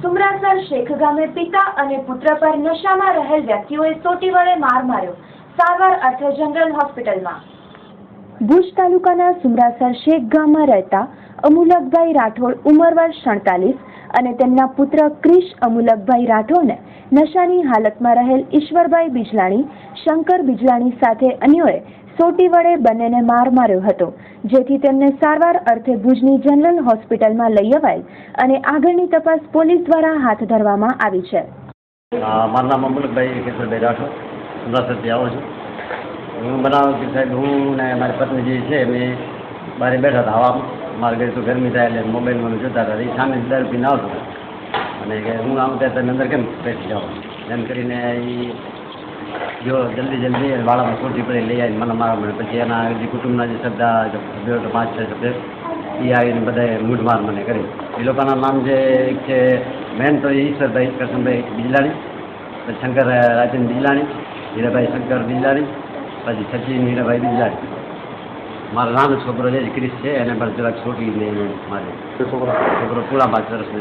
સુમરાસર શેખ ગામે પિતા અને પુત્ર પર નશામાં રહેલ વ્યક્તિઓએ સોટી વડે માર માર્યો. સારવાર અર્થે જનરલ હોસ્પિટલમાં. ભુજ તાલુકાના સુમરાસર શેખ ગામમાં રહેતા અમુલકભાઈ રાઠોડ ઉંમર વર્ષ 47 અને તેમના પુત્ર ક્રિશ અમુલકભાઈ રાઠોડને નશાની હાલતમાં રહેલ ઈશ્વરભાઈ બિજલાણી, શંકર બિજલાણી સાથે અન્યોએ સોટી વડે બંનેને માર માર્યો હતો, જેથી તેમને સારવાર અર્થે ભુજની જનરલ હોસ્પિટલમાં લઈ અવાયેલ અને આગળની તપાસ પોલીસ દ્વારા હાથ ધરવામાં આવી છે. મારું નામ અમુલકભાઈ કેશવભાઈ રાઠોડ, સુમરાસરથી આવું છું. હું બનાવું કે સાહેબ, હું ને મારી પત્ની જે છે મેં બહાર બેઠા હતા હવામાં. મારે ઘરે તો ગરમી થાય એટલે મોબાઈલમાં જોતા હતા. એ સામે દારૂ પીને આવતો અને કે હું આવું ત્યારે તમે અંદર કેમ બેસી જાઓ એમ કરીને એ જો જલ્દી વાળામાં સોટી પડે લઈ આવીને મને મારવા મળે. પછી એના જે કુટુંબના જે સભ્યો 5-6 સભ્યો એ આવીને બધાએ મૂઢમાર મને કરી. એ લોકોના નામ જે એક છે મેન તો ઈશ્વરભાઈ કરશનભાઈ બિજલાણી, પછી શંકર રાજન બિજલાણી, હીરાભાઈ શંકર બિજલાણી, પછી સચિન હીરાભાઈ બિજલાણી. મારો નાનો છોકરો જે ક્રિશ છે એને પણ જરાક છોટીને મારે છોકરો પૂરા 5 વર્ષનો